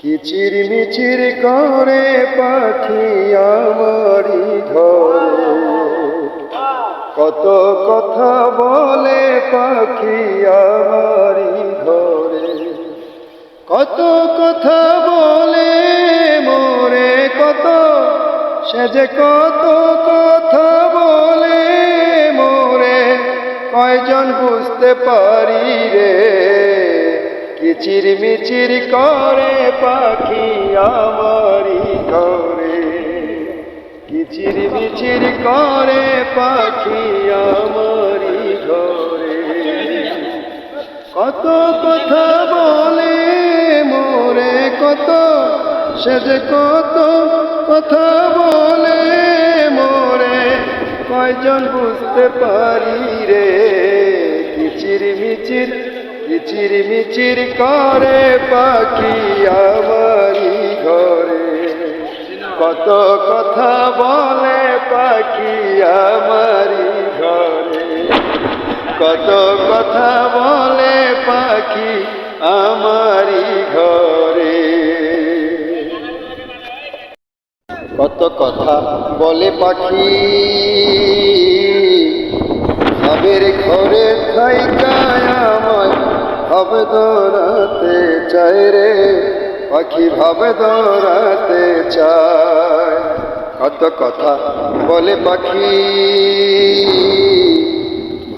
কিচিরমিচির করে পাখি আমারি ঘরে, কত কথা বলে পাখি আমারি ঘরে, কত কথা বলে মোরে, কত সে যে কত কথা বলে মোরে, কয়জন বুঝতে পারি রে। কিচিরমিচির করে পাখি আমারি ঘরে, কিচিরমিচির করে পাখি আমারি ঘরে, কত কথা বলে মোরে, কত সে যে কত কথা বলে মোরে, কয়জন বুঝতে পারি রে। কিচিরমিচির কিচিরমিচির করে পাখি আমারি ঘরে, কত কথা বলে পাখি আমারি ঘরে, কত কথা বলে পাখি আমারি ঘরে। কত কথা বলে পাখি ভাবের ঘরে থাইকায় আমায় ভাবে দৌড়াতে চায় রে, পাখি ভাবে দৌড়াতে চায়। কত কথা বলে পাখি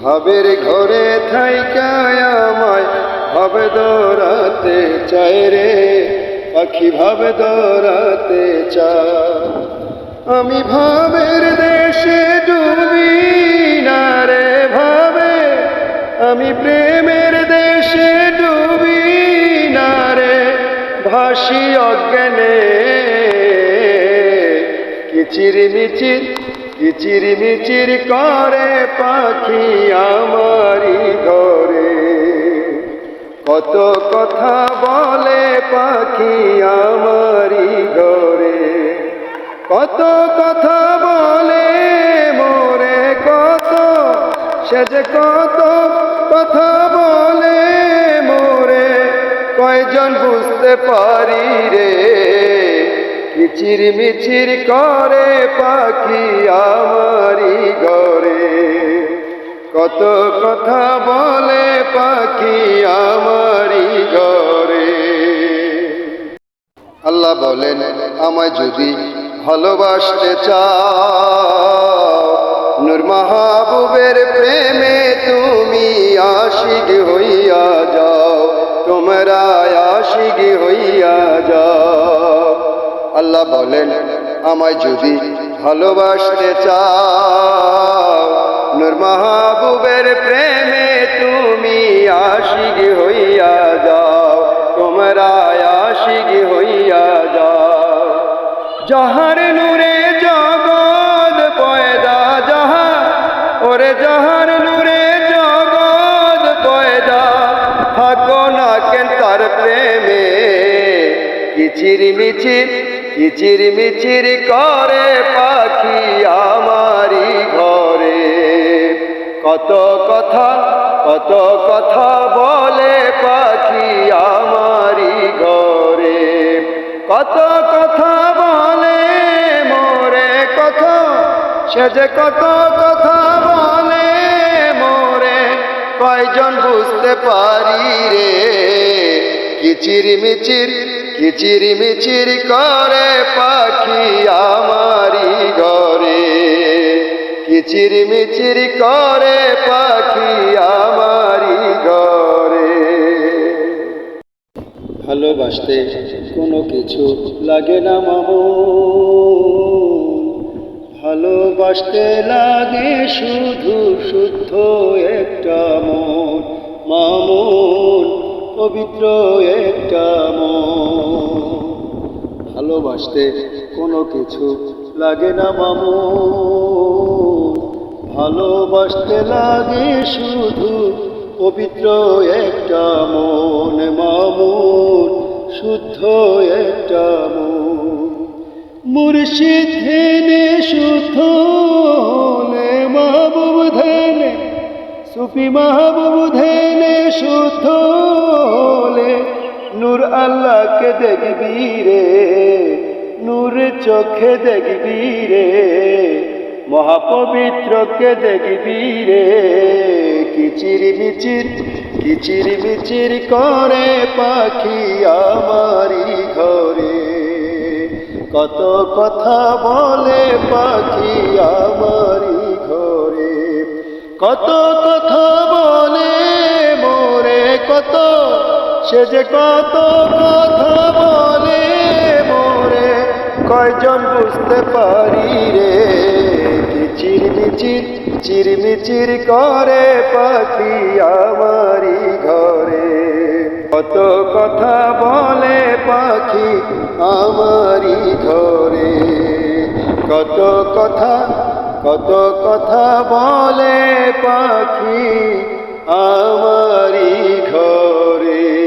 ভাবের ঘরে থাইকায় আমায় ভাবে দৌড়াতে চায় রে, পাখি ভাবে দৌড়াতে চায়। আমি ভাবের দেশে ডুবি না রে ভাবে, আমি প্রেমের দেশে ডুবি না রে, ভাসি অজ্ঞানে। কিচিরমিচির কিচিরমিচির করে পাখি আমারি ঘরে, কত কথা বলে পাখি আমারি ঘরে, কত কথা বলে মোরে, কত সে যে কত কথা বলে মোরে, কয়জন বুঝতে পারি রে। কিচিরমিচির করে পাখি আমারি ঘরে, কত কথা বলে পাখি আমারি ঘরে। আল্লাহ বলেন, আমায় যদি ভালোবাসতে চাও, নূর মাহবুবের প্রেমে তুমি আশিক হইয়া যাও, তোমরা আশিক হইয়া যাও। আল্লাহ বলেন, আমায় যদি ভালোবাসতে চাও, নূর মাহবুবের প্রেমে তুমি আশিক হইয়া যাও, তোমরা আশিক হইয়া যাও। যাহার নূরে জগৎ পয়দা, যাহা ওরে যাহার নূরে জগৎ পয়দা, থাকো না কেন তার প্রেমে। কিচিরমিচির কিচিরমিচির করে পাখি আমারি ঘরে, কত কথা কত কথা বলে পাখি আমারি ঘরে, কত কথা বলে মোরে, কত সে যে কত কথা বলে মোরে, কয়জন বুঝতে পারি রে। কিচিরমিচির কিচিরমিচির করে পাখি আমারি ঘরে, কিচিরমিচির করে পাখি আমারি ঘরে। ভালোবাসতে কোনো কিছু লাগে না মামুন, ভালোবাসতে লাগে শুধু শুদ্ধ একটা মন মামুন, পবিত্র একটা মন। ভালোবাসতে কোনো কিছু লাগে না মামুন, ভালোবাসতে লাগে শুধু পবিত্র একটা মন মামুন, শুদ্ধ একটা মন। মুর্শিদ ধ্যানে শুদ্ধ হলে মাহবুব ধ্যানে, সুফি মাহবুব ধ্যানে শুদ্ধ হলে নূর আল্লাহকে দেখবি রে, নূর চোখে দেখবি রে, মহাপবিত্রকে দেখবি রে। কিচির মিচির করে পাখি আমারি ঘরে, কত কথা বলে পাখি আমারি ঘরে, কত কথা বলে মোরে, কত সে যে কত কথা বলে মোরে, কয়জন বুঝতে পারি রে। চিরমিচির করে পাখি আমারি ঘরে, কত কথা বলে পাখি আমারি ঘরে, কত কথা বলে পাখি আমারি ঘরে।